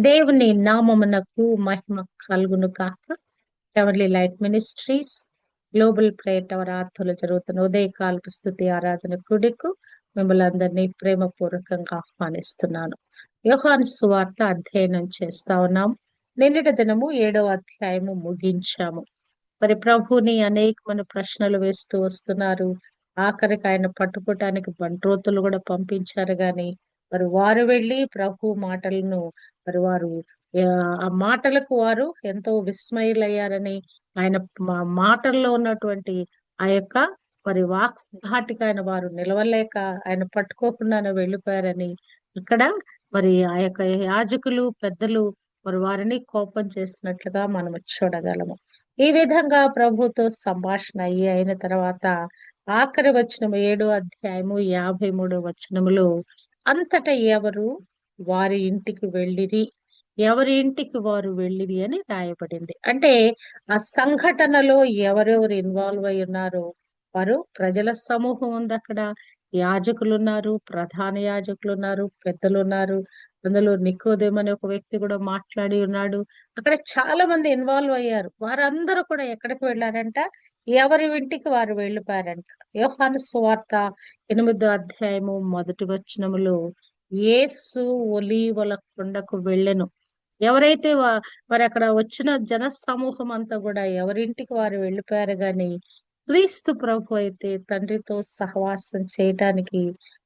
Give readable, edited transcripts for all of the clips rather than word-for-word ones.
దేవుని నామమునకు మహిమ కలుగును కాక. Heavenly light ministries global prayer tower ఆధ్వర్యంలో జరుగుతున్న ఉదయకాలపు స్తుతి ఆరాధన కూడికు మిమ్మల్ని అందరినీ ప్రేమపూర్వకంగా ఆహ్వానిస్తున్నాను. యోహాను సువార్త అధ్యయనం చేస్తా ఉన్నాం. నిన్నటి దినము 7వ అధ్యాయము ముగించాము. మరి ప్రభుని అనేకమైన ప్రశ్నలు వేస్తూ వస్తున్నారు. ఆఖరికి ఆయన పట్టుకోవటానికి బంట్రోతులు కూడా పంపించారు గాని మరి వారు వెళ్ళి ప్రభు మాటలను మరి వారు ఆ మాటలకు వారు ఎంతో విస్మయులయ్యారని, ఆయన మాటల్లో ఉన్నటువంటి ఆ యొక్క మరి వాక్ధాటికి ఆయన వారు నిలవలేక ఆయన పట్టుకోకుండానే వెళ్ళిపోయారని, ఇక్కడ మరి ఆ యొక్క యాజకులు పెద్దలు మరి వారిని కోపం చేసినట్లుగా మనం చూడగలము. ఈ విధంగా ప్రభుతో సంభాషణ అయిన తర్వాత ఆఖరి వచనము 7వ అధ్యాయము 53వ వచనములో అంతటా ఎవరు వారి ఇంటికి వెళ్ళిరి, ఎవరి ఇంటికి వారు వెళ్ళిరి అని రాయబడింది. అంటే ఆ సంఘటనలో ఎవరెవరు ఇన్వాల్వ్ అయి ఉన్నారో వారు ప్రజల సమూహం ఉంది అక్కడ. యాజకులు ఉన్నారు, ప్రధాన యాజకులు ఉన్నారు, పెద్దలు ఉన్నారు. అందులో నికోదేము అనే ఒక వ్యక్తి కూడా మాట్లాడి ఉన్నాడు. అక్కడ చాలా మంది ఇన్వాల్వ్ అయ్యారు. వారందరూ కూడా ఎక్కడికి వెళ్ళారంట? ఎవరి ఇంటికి వారు వెళ్ళిపోయారంట. యోహాను సువార్త 8వ అధ్యాయము 1వ వచనములో యేసు ఒలీవల కొండకు వెళ్ళెను. ఎవరైతే మరి అక్కడ వచ్చిన జన సమూహం అంతా కూడా ఎవరింటికి వారు వెళ్ళిపోయారు గాని, క్రీస్తు ప్రభు అయితే తండ్రితో సహవాసం చేయటానికి,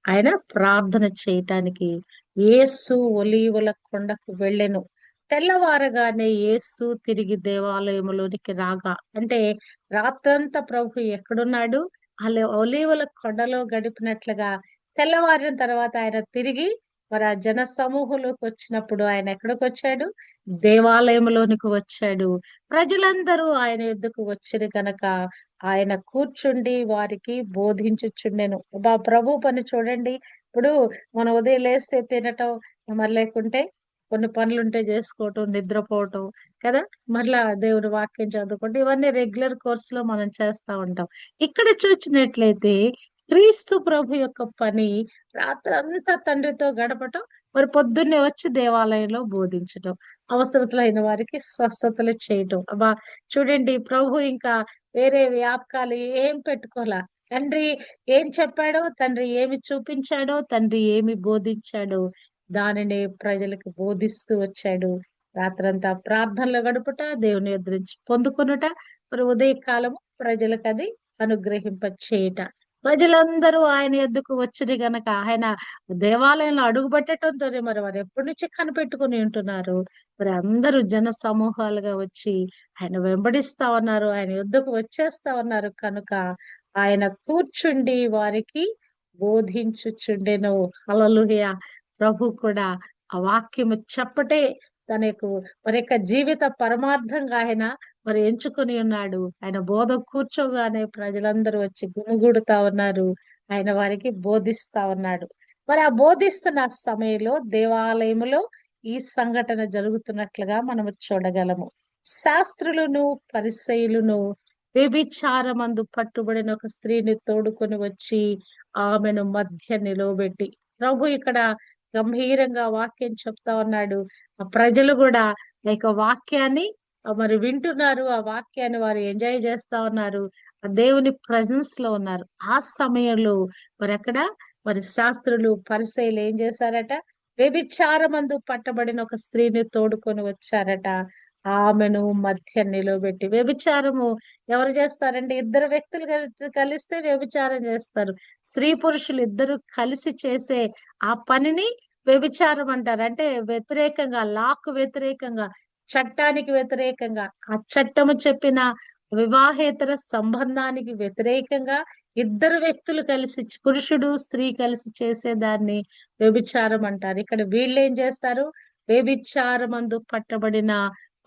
ఆయన ప్రార్థన చేయటానికి యేసు ఒలీవల కొండకు వెళ్ళెను. తెల్లవారగానే యేసు తిరిగి దేవాలయంలోనికి రాగా, అంటే రాత్రంతా ప్రభు ఎక్కడున్నాడు? అలా ఒలీవల కొండలో గడిపినట్లుగా తెల్లవారిన తర్వాత ఆయన తిరిగి మరి ఆ జన సమూహంలోకి వచ్చినప్పుడు ఆయన ఎక్కడికి వచ్చాడు? దేవాలయంలోనికి వచ్చాడు. ప్రజలందరూ ఆయన యొద్దకు వచ్చిరి గనక ఆయన కూర్చుండి వారికి బోధించుచుండెను. ప్రభు పని చూడండి. ఇప్పుడు మనం ఉదయం లేస్తే తినటం, మరి లేకుంటే కొన్ని పనులుంటే చేసుకోవటం, నిద్రపోవటం కదా, మరలా దేవుని వాక్యం చదువుకుంటే ఇవన్నీ రెగ్యులర్ కోర్స్ లో మనం చేస్తా ఉంటాం. ఇక్కడ చూసినట్లయితే క్రీస్తు ప్రభు యొక్క పని రాత్రంతా తండ్రితో గడపటం, మరి పొద్దున్నే వచ్చి దేవాలయంలో బోధించటం, అవసరతులైన వారికి స్వస్థతలు చేయటం. అబ్బా చూడండి, ప్రభు ఇంకా వేరే వ్యాపకాలు ఏం పెట్టుకోలా. తండ్రి ఏం చెప్పాడో, తండ్రి ఏమి చూపించాడో, తండ్రి ఏమి బోధించాడో దానిని ప్రజలకు బోధిస్తూ వచ్చాడు. రాత్రంతా ప్రార్థనలో గడుపుట, దేవుని యొద్ద నుంచి పొందుకొనుట, మరి ఉదయకాలము ప్రజలకు అది అనుగ్రహింప చేయట. ప్రజలందరూ ఆయన యొద్దకు వచ్చింది గనక ఆయన దేవాలయంలో అడుగు పెట్టడంతోనే మరి వారు ఎప్పటి నుంచి కనిపెట్టుకుని ఉంటున్నారు. మరి అందరూ జన సమూహాలుగా వచ్చి ఆయన వెంబడిస్తా ఉన్నారు, ఆయన యొద్దకు వచ్చేస్తా ఉన్నారు. కనుక ఆయన కూర్చుండి వారికి బోధించుచుండెను. హల్లెలూయా. ప్రభు కూడా ఆ వాక్యము చెప్పటే తన యొక్క మరి యొక్క జీవిత పరమార్థంగా ఆయన మరి ఎంచుకొని ఉన్నాడు. ఆయన బోధ కూర్చోగానే ప్రజలందరూ వచ్చి గుమిగూడుతా ఉన్నారు. ఆయన వారికి బోధిస్తా ఉన్నాడు. మరి ఆ బోధిస్తున్న సమయంలో దేవాలయములో ఈ సంఘటన జరుగుతున్నట్లుగా మనము చూడగలము. శాస్త్రులను పరిసయ్యులను వ్యభిచారమందు పట్టుబడిన ఒక స్త్రీని తోడుకొని వచ్చి ఆమెను మధ్య నిలవబెట్టి, ప్రభు ఇక్కడ గంభీరంగా వాక్యం చెప్తా ఉన్నాడు. ఆ ప్రజలు కూడా లైక్ వాక్యాన్ని మరి వింటున్నారు. ఆ వాక్యాన్ని వారు ఎంజాయ్ చేస్తా ఉన్నారు. ఆ దేవుని ప్రెజెన్స్ లో ఉన్నారు. ఆ సమయంలో మరి అక్కడ మరి శాస్త్రులు పరిసయ్యులు ఏం చేశారట? వ్యభిచారమందు పట్టబడిన ఒక స్త్రీని తోడుకొని వచ్చారట. ఆమెను మధ్య నిలవబెట్టి, వ్యభిచారము ఎవరు చేస్తారంటే ఇద్దరు వ్యక్తులు కలిస్తే వ్యభిచారం చేస్తారు. స్త్రీ పురుషులు ఇద్దరు కలిసి చేసే ఆ పనిని వ్యభిచారం అంటారు. అంటే వ్యతిరేకంగా, లాకు వ్యతిరేకంగా, చట్టానికి వ్యతిరేకంగా, ఆ చట్టము చెప్పిన వివాహేతర సంబంధానికి వ్యతిరేకంగా ఇద్దరు వ్యక్తులు కలిసి, పురుషుడు స్త్రీ కలిసి చేసేదాన్ని వ్యభిచారం అంటారు. ఇక్కడ వీళ్ళు ఏం చేస్తారు? వ్యభిచారమందు పట్టబడిన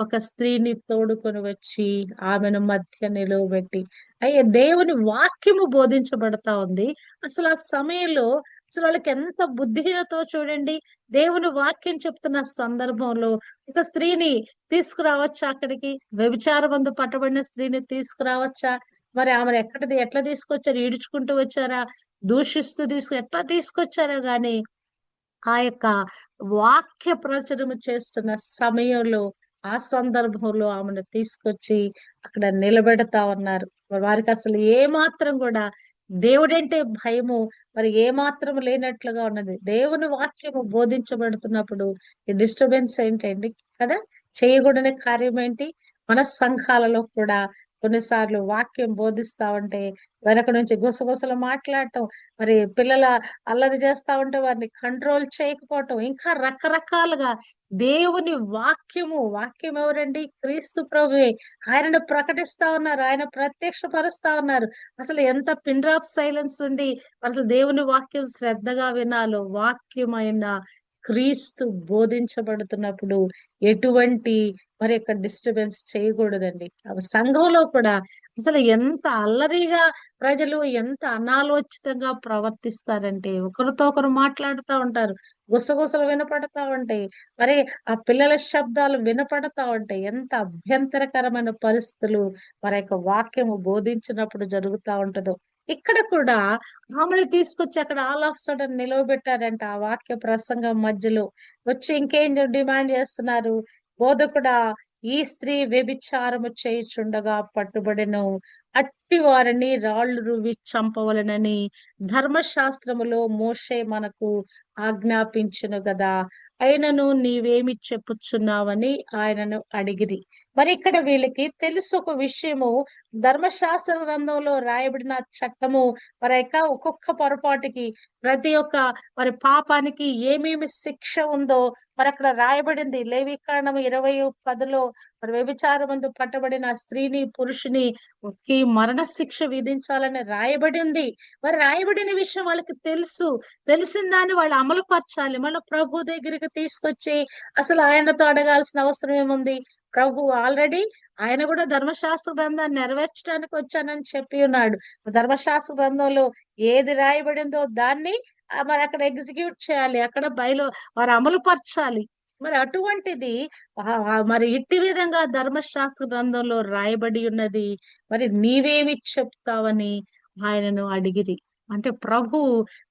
ఒక స్త్రీని తోడుకొని వచ్చి ఆమెను మధ్య నిలువబెట్టి, అయ్యే దేవుని వాక్యము బోధించబడతా ఉంది. అసలు ఆ సమయంలో అసలు వాళ్ళకి ఎంత బుద్ధిహీనతో చూడండి. దేవుని వాక్యం చెప్తున్న సందర్భంలో ఒక స్త్రీని తీసుకురావచ్చా అక్కడికి? వ్యభిచారమందు పట్టబడిన స్త్రీని తీసుకురావచ్చా? మరి ఆమెను ఎట్లా తీసుకొచ్చారు? ఈడ్చుకుంటూ వచ్చారా? దూషిస్తూ ఎట్లా తీసుకొచ్చారో గాని ఆ యొక్క వాక్య ప్రచురము చేస్తున్న సమయంలో, ఆ సందర్భంలో ఆమెను తీసుకొచ్చి అక్కడ నిలబెడతా ఉన్నారు. వారికి అసలు ఏమాత్రం కూడా దేవుడంటే భయము మరి ఏమాత్రం లేనట్లుగా ఉన్నది. దేవుని వాక్యము బోధించబడుతున్నప్పుడు ఈ డిస్టర్బెన్స్ ఏంటండి కదా! చేయకూడని కార్యం ఏంటి? మన సంఘాలలో కూడా కొన్నిసార్లు వాక్యం బోధిస్తా ఉంటే వెనక నుంచి గుసగుసలు మాట్లాడటం, మరి పిల్లల అల్లరి చేస్తా ఉంటే వారిని కంట్రోల్ చేయకపోవటం, ఇంకా రకరకాలుగా దేవుని వాక్యం ఎవరండి? క్రీస్తు ప్రభువే. ఆయనను ప్రకటిస్తా ఉన్నారు. ఆయన ప్రత్యక్షపరుస్తా ఉన్నారు. అసలు ఎంత పిన్ డ్రాప్ సైలెన్స్ ఉండి అసలు దేవుని వాక్యం శ్రద్ధగా వినాలో, వాక్యమైన క్రీస్తు బోధించబడుతున్నప్పుడు ఎటువంటి మరి యొక్క డిస్టర్బెన్స్ చేయకూడదండి. సంఘంలో కూడా అసలు ఎంత అల్లరిగా ప్రజలు ఎంత అనాలోచితంగా ప్రవర్తిస్తారంటే ఒకరితో ఒకరు మాట్లాడుతా ఉంటారు. గుసగుసలు వినపడతా ఉంటాయి. మరి ఆ పిల్లల శబ్దాలు వినపడతా ఉంటాయి. ఎంత అభ్యంతరకరమైన పరిస్థితులు మరి యొక్క వాక్యము బోధించినప్పుడు జరుగుతా ఉంటదో. ఇక్కడ కూడా ఆమెను తీసుకొచ్చి అక్కడ ఆల్ ఆఫ్ సడన్ నిలవబెట్టారంట. ఆ వాక్య ప్రసంగం మధ్యలో వచ్చి ఇంకేం డిమాండ్ చేస్తున్నారు? బోధకుడా, ఈ స్త్రీ వ్యభిచారము చేయుచుండగా పట్టుబడెను. అట్టి వారిని రాళ్లు రువ్వి చంపవలెనని ధర్మశాస్త్రములో మోషే మనకు ఆజ్ఞాపించును గదా! అయినను నీవేమి చెప్పుచున్నావని ఆయనను అడిగిరి. మరి ఇక్కడ వీళ్ళకి తెలుసు ఒక విషయము, ధర్మశాస్త్ర గ్రంథంలో రాయబడిన చట్టము మరి ఒక్కొక్క పొరపాటుకి ప్రతి ఒక్క మరి పాపానికి ఏమేమి శిక్ష ఉందో మరి అక్కడ రాయబడింది. లేవికాండము 20:10లో మరి వ్యభిచారమందు పట్టబడిన ఆ స్త్రీని, పురుషుని కి మరణ శిక్ష విధించాలని రాయబడింది. మరి రాయబడిన విషయం వాళ్ళకి తెలుసు. తెలిసిన దాన్ని వాళ్ళు అమలు పరచాలి. మళ్ళా ప్రభు దగ్గరికి తీసుకొచ్చి అసలు ఆయనతో అడగాల్సిన అవసరం ఏముంది? ప్రభు ఆల్రెడీ ఆయన కూడా ధర్మశాస్త్ర గ్రంథాన్ని నెరవేర్చడానికి వచ్చానని చెప్పి ఉన్నాడు. ధర్మశాస్త్ర గ్రంథంలో ఏది రాయబడిందో దాన్ని మరి అక్కడ ఎగ్జిక్యూట్ చేయాలి. అక్కడ వారు అమలు పరచాలి. మరి అటువంటిది మరి ఇట్టి విధంగా ధర్మశాస్త్ర గ్రంథంలో రాయబడి ఉన్నది. మరి నీవేమి చెప్తావని ఆయనను అడిగిరి. అంటే ప్రభు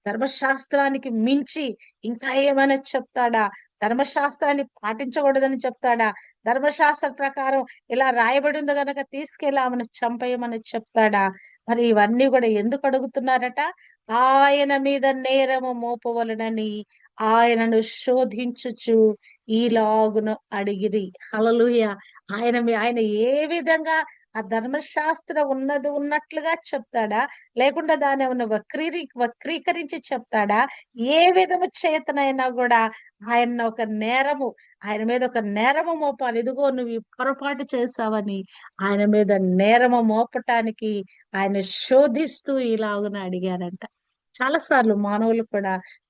ధర్మశాస్త్రానికి మించి ఇంకా ఏమైనా చెప్తాడా? ధర్మశాస్త్రాన్ని పాటించకూడదని చెప్తాడా? ధర్మశాస్త్ర ప్రకారం ఇలా రాయబడి ఉంది గనక తీసుకెళ్ళి ఆమెను చంపేయమని చెప్తాడా? మరి ఇవన్నీ కూడా ఎందుకు అడుగుతున్నారట? ఆయన మీద నేరము మోపవలెనని ఆయనను శోధించుచు ఈలాగున అడిగిరి. హల్లెలూయా! ఆయన ఏ విధంగా ఆ ధర్మశాస్త్రం ఉన్నది ఉన్నట్లుగా చెప్తాడా? లేకుండా దాన్ని ఏమన్నా వక్రీకరించి చెప్తాడా? ఏ విధము చేతనైనా కూడా ఆయన మీద ఒక నేరము మోపాలి. ఇదిగో నువ్వు ఈ పొరపాటు చేశావని ఆయన మీద నేరము మోపటానికి ఆయన శోధిస్తూ ఇలాగున అడిగారంట. చాలా సార్లు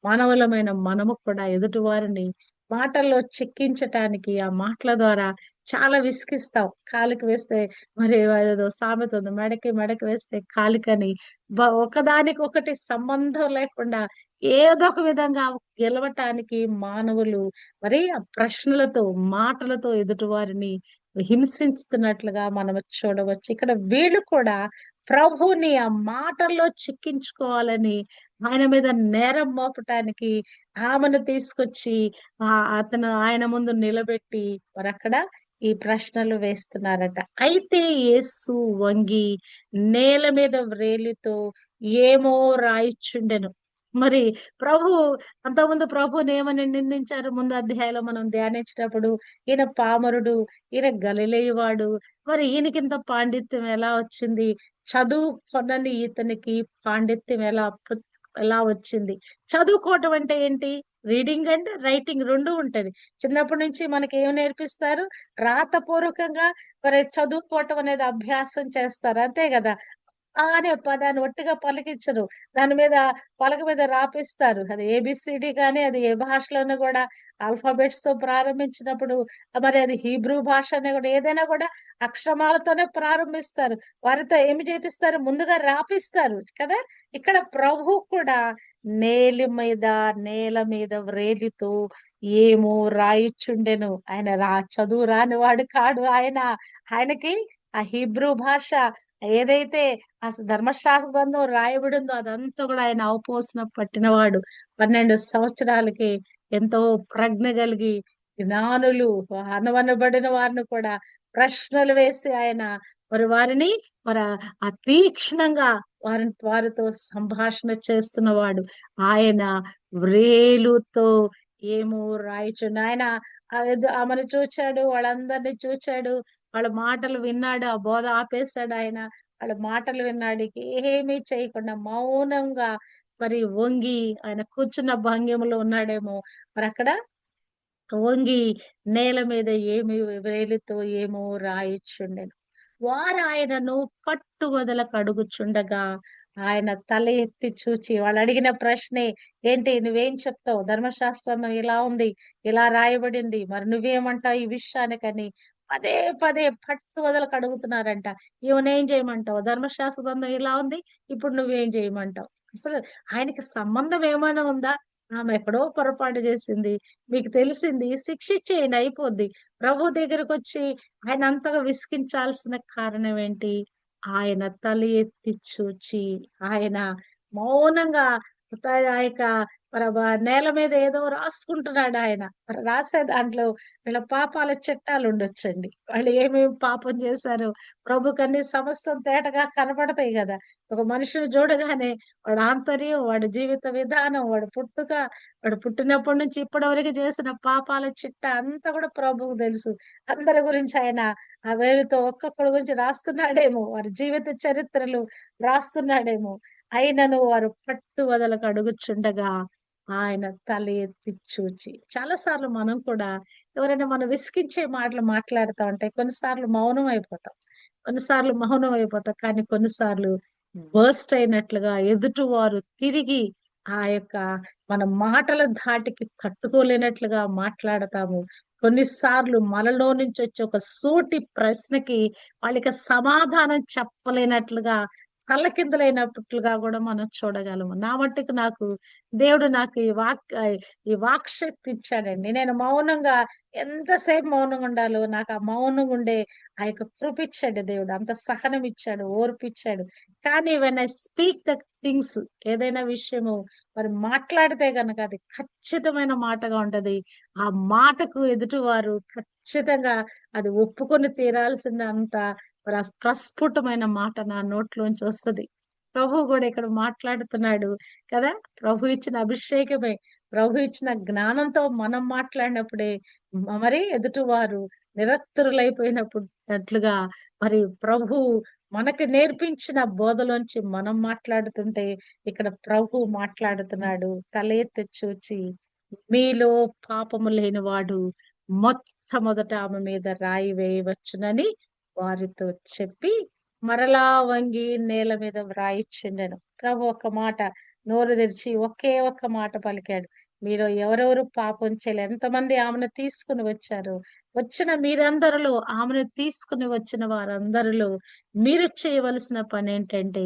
మానవులమైన మనము కూడా ఎదుటి వారిని మాటల్లో చిక్కించటానికి ఆ మాటల ద్వారా చాలా విసిగిస్తాం. కాలికి వేస్తే మరి ఏదో సామెత ఉంది. మెడకి వేస్తే కాలికని ఒకదానికొకటి సంబంధం లేకుండా ఏదో ఒక విధంగా గెలవటానికి మానవులు మరి ఆ ప్రశ్నలతో, మాటలతో ఎదుటివారిని హింసిస్తున్నట్లుగా మనం చూడవచ్చు. ఇక్కడ వీళ్ళు కూడా ప్రభువుని ఆ మాటల్లో చిక్కించుకోవాలని ఆయన మీద నేరం మోపటానికి ఆమెను తీసుకొచ్చి ఆయన ముందు నిలబెట్టి మరక్కడ ఈ ప్రశ్నలు వేస్తున్నారట. అయితే యేసు వంగి నేల మీద వ్రేలితో ఏమో రాయిచుండెను. మరి ప్రభు అంతకుముందు ప్రభువుని ఏమని నిందించారు? ముందు అధ్యాయంలో మనం ధ్యానించినప్పుడు ఈయన పామరుడు, ఈయన గలిలయవాడు, మరి ఈయనకింత పాండిత్యం ఎలా వచ్చింది? చదువు కొనని ఇతనికి పాండిత్యం ఎలా వచ్చింది? చదువుకోవటం అంటే ఏంటి? రీడింగ్ అండ్ రైటింగ్ 2 ఉంటది. చిన్నప్పటి నుంచి మనకి ఏం నేర్పిస్తారు? రాతపూర్వకంగా మరి చదువుకోవటం అనేది అభ్యాసం చేస్తారు. అంతే గదా! అనే పదాన్ని ఒట్టిగా పలికించరు. దాని మీద పలక మీద రాపిస్తారు. అది ఏబీసీడీ గాని అది ఏ భాషలోను గూడా ఆల్ఫాబెట్స్ తో ప్రారంభించినప్పుడు మరి అది హీబ్రూ భాష అనే కూడా ఏదైనా కూడా అక్షరమాలతోనే ప్రారంభిస్తారు. వారితో ఏమి చేపిస్తారు? ముందుగా రాపిస్తారు కదా! ఇక్కడ ప్రభు కూడా నేల మీద వ్రేలితో ఏమో రాయిచుండెను. ఆయన చదువు రాని వాడు కాడు ఆయన. ఆయనకి ఆ హీబ్రూ భాష ఏదైతే ధర్మశాస్త్ర గ్రంథం రాయబడి ఉందో అదంతా కూడా ఆయన అవపోసన పట్టినవాడు. 12 సంవత్సరాలకి ఎంతో ప్రజ్ఞ కలిగి జ్ఞానులు అనవనబడిన వారిని కూడా ప్రశ్నలు వేసి ఆయన వారిని మరి ఆ తీక్షణంగా వారితో సంభాషణ చేస్తున్నవాడు. ఆయన వ్రేలుతో ఏమో రాయిచుండు. ఆయన ఆమెను చూచాడు, వాళ్ళందరినీ చూచాడు, వాళ్ళ మాటలు విన్నాడు, ఆ బోధ ఆపేశాడు ఆయన. వాళ్ళ మాటలు విన్నాడు. ఏమీ చేయకుండా మౌనంగా మరి వంగి ఆయన కూర్చున్న భంగిమలో ఉన్నాడేమో. మరక్కడ వంగి నేల మీద ఏమి వ్రేలితో ఏమో రాయిచుండెను. వారు ఆయనను పట్టువదలకు అడుగుచుండగా ఆయన తల ఎత్తి చూచి వాళ్ళు అడిగిన ప్రశ్నే, ఏంటి నువ్వేం చెప్తావు? ధర్మశాస్త్రం ఇలా ఉంది, ఇలా రాయబడింది, మరి నువ్వేమంటావు ఈ విషయానికని పదే పదే పట్టువదలకు అడుగుతున్నారంట. ఈమెనేం చేయమంటావు? ధర్మశాస్త్ర గ్రంథం ఇలా ఉంది, ఇప్పుడు నువ్వేం చేయమంటావు? అసలు ఆయనకి సంబంధం ఏమైనా ఉందా? ఆమె ఎక్కడో పొరపాటు చేసింది, మీకు తెలిసింది, శిక్షిచ్చేయండి అయిపోద్ది. ప్రభు దగ్గరకొచ్చి ఆయన అంతగా విసిగించాల్సిన కారణం ఏంటి? ఆయన తల ఎత్తి చూచి ఆయన మౌనంగా ఆ యొక్క నేల మీద ఏదో రాసుకుంటున్నాడు ఆయన. మరి రాసే దాంట్లో వీళ్ళ పాపాల చిట్టాలు ఉండొచ్చండి. వాళ్ళు ఏమేమి పాపం చేశారో ప్రభుకన్ని సమస్తం తేటగా కనపడతాయి గదా! ఒక మనిషిని చూడగానే వాడి ఆంతర్యం, వాడి జీవిత విధానం, వాడి పుట్టుక, వాడు పుట్టినప్పటి నుంచి ఇప్పటి వరకు చేసిన పాపాల చిట్టా అంతా కూడా ప్రభువుకు తెలుసు. అందరి గురించి ఆయన ఆ వేలుతో ఒక్కొక్కడి గురించి రాస్తున్నాడేమో, వారి జీవిత చరిత్రలు రాస్తున్నాడేమో. అయినను వారు పట్టు వదలకు అడుగుచుండగా ఆయన తల ఎత్తి చూచి చాలా సార్లు మనం కూడా ఎవరైనా మనం విసిగించే మాటలు మాట్లాడుతా ఉంటే కొన్నిసార్లు మౌనం అయిపోతాం. కొన్నిసార్లు మౌనం అయిపోతాం. కానీ కొన్నిసార్లు బర్స్ట్ అయినట్లుగా ఎదుటివారు తిరిగి ఆ యొక్క మన మాటల ధాటికి తట్టుకోలేనట్లుగా మాట్లాడతాము. కొన్నిసార్లు మనలో నుంచి వచ్చే ఒక సూటి ప్రశ్నకి వాళ్ళకి సమాధానం చెప్పలేనట్లుగా తల్లకిందులైనట్లుగా కూడా మనం చూడగలము. నా మట్టుకు దేవుడు నాకు ఈ వాక్శక్తి ఇచ్చాడండి. నేను మౌనంగా ఎంతసేపు మౌనంగా ఉండాలో నాకు ఆ మౌనంగా ఉండే ఆ యొక్క కృప ఇచ్చాడు దేవుడు. అంత సహనం ఇచ్చాడు, ఓర్పిచ్చాడు. కానీ when I speak the things, ఏదైనా విషయము మరి మాట్లాడితే గనక అది ఖచ్చితమైన మాటగా ఉంటది. ఆ మాటకు ఎదుటివారు ఖచ్చితంగా అది ఒప్పుకొని తీరాల్సిందే. అంత ప్రస్ఫుటమైన మాట నా నోట్లోంచి వస్తది. ప్రభువు గూడా ఇక్కడ మాట్లాడుతున్నాడు కదా! ప్రభు ఇచ్చిన అభిషేకమే, ప్రభు ఇచ్చిన జ్ఞానంతో మనం మాట్లాడినప్పుడే మరి ఎదుటివారు నిరక్తులైపోయినప్పుడున్నట్లుగా మరి ప్రభు మనకి నేర్పించిన బోధలోంచి మనం మాట్లాడుతుంటే ఇక్కడ ప్రభు మాట్లాడుతున్నాడు. తల ఎత్తి చూచి మీలో పాపము లేనివాడు మొట్టమొదట ఆమె మీద రాయి వేయవచ్చునని వారితో చెప్పి మరలా వంగి నేల మీద వ్రాయిచ్చుండెను. ప్రభు ఒక్క మాట నోరు తెరిచి ఒకే ఒక్క మాట పలికాడు. మీలో ఎవరెవరు పాపం చేయలే, ఎంతమంది ఆమెను తీసుకుని వచ్చారు, వచ్చిన మీరందరిలో ఆమెను తీసుకుని వచ్చిన వారందరిలో మీరు చేయవలసిన పని ఏంటంటే,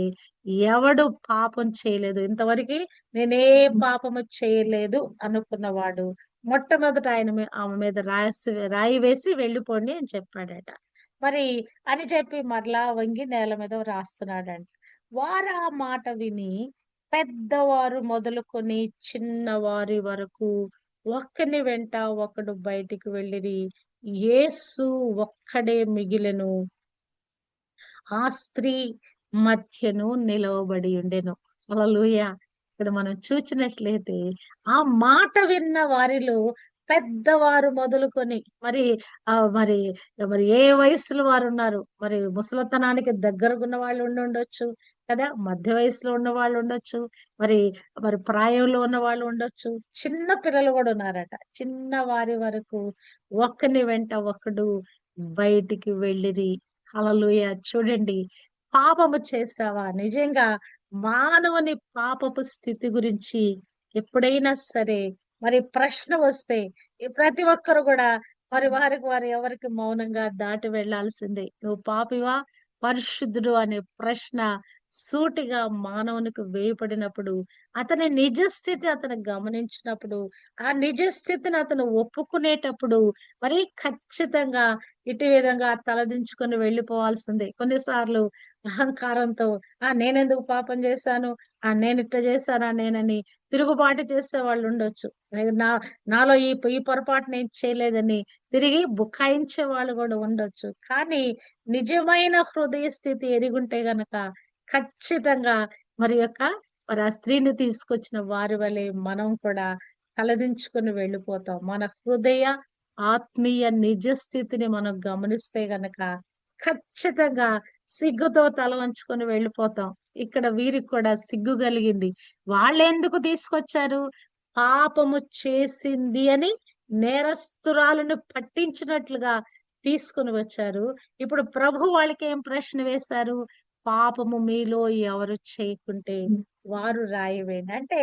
ఎవడు పాపం చేయలేదు ఇంతవరకు, నేనే పాపము చేయలేదు అనుకున్నవాడు మొట్టమొదట ఆమె మీద రాయి వేసి వెళ్ళిపోండి అని చెప్పాడట. మరి అని చెప్పి మరలా వంగి నేల మీద రాస్తున్నాడంట. వారు ఆ మాట విని పెద్దవారు మొదలుకొని చిన్నవారి వరకు ఒక్కని వెంట ఒకడు బయటికి వెళ్ళిరి. యేసు ఒక్కడే మిగిలెను. ఆ స్త్రీ మధ్యను నిలవబడి ఉండెను. హల్లెలూయా! ఇక్కడ మనం చూచినట్లయితే ఆ మాట విన్న వారిలో పెద్దవారు మొదలుకొని మరి మరి మరి ఏ వయస్సులో వారున్నారు. మరి ముసలితనానికి దగ్గరగున్న వాళ్ళు ఉండుండొచ్చు కదా! మధ్య వయసులో ఉన్న వాళ్ళు ఉండొచ్చు. మరి మరి ప్రాయంలో ఉన్న వాళ్ళు ఉండొచ్చు. చిన్న పిల్లలు గూడా ఉన్నారట. చిన్న వారి వరకు ఒకని వెంట ఒకడు బయటికి వెళ్ళిరి. హల్లెలూయా! చూడండి, పాపము చేశావా? నిజంగా మానవుని పాపపు స్థితి గురించి ఎప్పుడైనా సరే మరి ప్రశ్న వస్తే ప్రతి ఒక్కరు కూడా మరి వారికి వారు ఎవరికి మౌనంగా దాటి వెళ్ళాల్సిందే. నువ్వు పాపివా? పరిశుద్ధుడు అనే ప్రశ్న సూటిగా మానవునికి వేయబడినప్పుడు, అతని నిజస్థితి అతను గమనించినప్పుడు, ఆ నిజస్థితిని అతను ఒప్పుకునేటప్పుడు, మరి ఖచ్చితంగా ఇటు విధంగా తలదించుకొని వెళ్ళిపోవాల్సిందే. కొన్నిసార్లు అహంకారంతో నేనెందుకు పాపం చేశాను? నేనిట్ట చేశానా నేనని తిరుగుబాటు చేసేవాళ్ళుండొచ్చు. నా నాలో ఈ పొరపాటు నేను చేయలేదని తిరిగి బుకాయించే వాళ్ళు గూడా ఉండొచ్చు. కానీ నిజమైన హృదయ స్థితి ఎరిగుంటే గనక ఖచ్చితంగా మరి ఆ స్త్రీని తీసుకొచ్చిన వారి వలె మనం కూడా తలదించుకొని వెళ్ళిపోతాం. మన హృదయ, ఆత్మీయ నిజ స్థితిని మనం గమనిస్తే గనక ఖచ్చితంగా సిగ్గుతో తల వంచుకొని వెళ్ళిపోతాం. ఇక్కడ వీరికి కూడా సిగ్గు కలిగింది. వాళ్ళెందుకు తీసుకొచ్చారు? పాపము చేసింది అని నేరస్తురాలను పట్టించినట్లుగా తీసుకొని వచ్చారు. ఇప్పుడు ప్రభు వాళ్ళకేం ప్రశ్న వేశారు? పాపము మీలో ఎవరు చేయకుంటే వారు రాయివేయండి. అంటే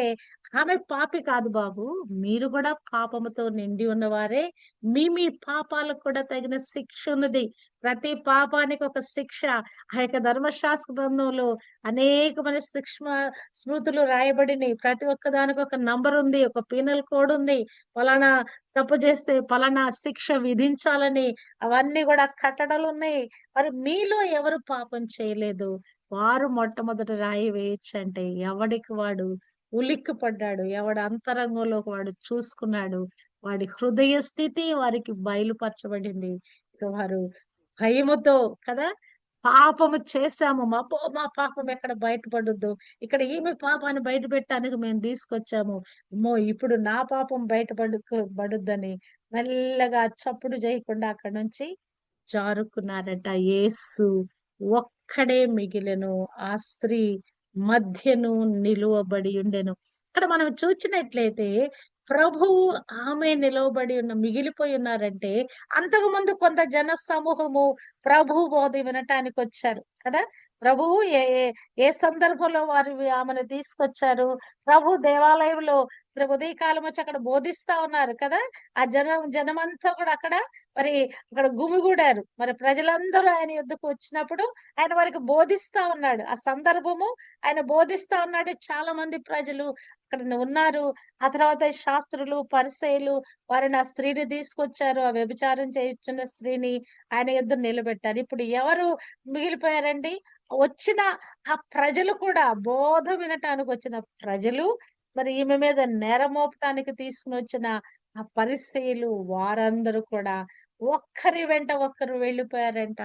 ఆమె పాపి కాదు బాబు. మీరు కూడా పాపముతో నిండి ఉన్నవారే. మీ పాపాలకు కూడా తగిన శిక్ష ఉన్నది. ప్రతి పాపానికి ఒక శిక్ష. ఆ యొక్క ధర్మశాస్త్ర గ్రంథంలో అనేకమైన స్మృతులు రాయబడినయి. ప్రతి ఒక్క దానికి ఒక నంబర్ ఉంది. ఒక పీనల్ కోడ్ ఉంది. పలానా తప్పు చేస్తే పలానా శిక్ష విధించాలని అవన్నీ కూడా కట్టడలున్నాయి. మరి మీలో ఎవరు పాపం చేయలేదు? వారు మొట్టమొదట రాయి వేయొచ్చంటే ఎవడికి వాడు ఉలిక్కిపడ్డాడు. ఎవడి అంతరంగంలోకి వాడు చూసుకున్నాడు. వాడి హృదయ స్థితి వారికి బయలుపరచబడింది. ఇక వారు భయముతో కదా! పాపము చేశాము. అబ్బో! మా పాపం ఎక్కడ బయటపడుద్దో. ఇక్కడ ఈమె పాపాన్ని బయట పెట్టడానికి మేము తీసుకొచ్చాము. అమ్మో! ఇప్పుడు నా పాపం బడుద్దని మెల్లగా చప్పుడు చేయకుండా అక్కడి నుంచి జారుకున్నారట. యేసు ఒక్కడే మిగిలెను. ఆ స్త్రీ మధ్యను నిలువబడి ఉండెను. ఇక్కడ మనం చూచినట్లయితే ప్రభువు ఆమె నిలవబడి మిగిలిపోయి ఉన్నారంటే అంతకుముందు కొంత జన సమూహము ప్రభు బోధ వినటానికొచ్చారు కదా! ప్రభువు ఏ ఏ ఏ సందర్భంలో వారు ఆమెను తీసుకొచ్చారు. ప్రభు దేవాలయంలో రేపు ఉదయకాలం వచ్చి అక్కడ బోధిస్తా ఉన్నారు కదా! ఆ జనమంతా కూడా అక్కడ గుమిగూడారు. మరి ప్రజలందరూ ఆయన యొద్దకు వచ్చినప్పుడు ఆయన వారికి బోధిస్తా ఉన్నాడు. ఆ సందర్భము ఆయన బోధిస్తా ఉన్నాడు. చాలా మంది ప్రజలు అక్కడ ఉన్నారు. ఆ తర్వాత ఈ శాస్త్రులు, పరిసయ్యులు వారిని ఆ స్త్రీని తీసుకొచ్చారు. ఆ వ్యభిచారం చేయుచున్న స్త్రీని ఆయన ఎదురు నిలబెట్టారు. ఇప్పుడు ఎవరు మిగిలిపోయారండి? వచ్చిన ఆ ప్రజలు కూడా బోధ వినటానికి వచ్చిన ప్రజలు, మరి ఈమె మీద నేరం మోపటానికి తీసుకొనొచ్చిన ఆ పరిసయ్యులు వారందరూ కూడా ఒక్కరి వెంట ఒక్కరు వెళ్ళిపోయారంట.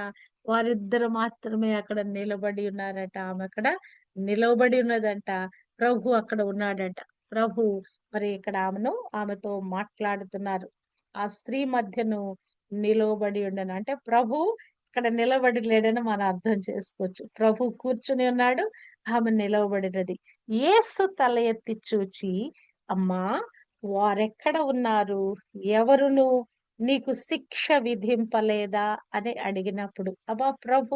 వారిద్దరు మాత్రమే అక్కడ నిలబడి ఉన్నారట. ఆమె అక్కడ నిలవబడి ఉన్నదంట. ప్రభు అక్కడ ఉన్నాడంట. ప్రభు మరి ఇక్కడ ఆమెతో మాట్లాడుతున్నారు. ఆ స్త్రీ మధ్యను నిలవబడి ఉండెను. అంటే ప్రభు ఇక్కడ నిలబడి లేడని మనం అర్థం చేసుకోవచ్చు. ప్రభు కూర్చుని ఉన్నాడు. ఆమె నిలవబడినది. యేసు తల ఎత్తి చూచి, అమ్మా వారెక్కడ ఉన్నారు? ఎవరును నీకు శిక్ష విధింపలేదా అని అడిగినప్పుడు, అబ్బా ప్రభు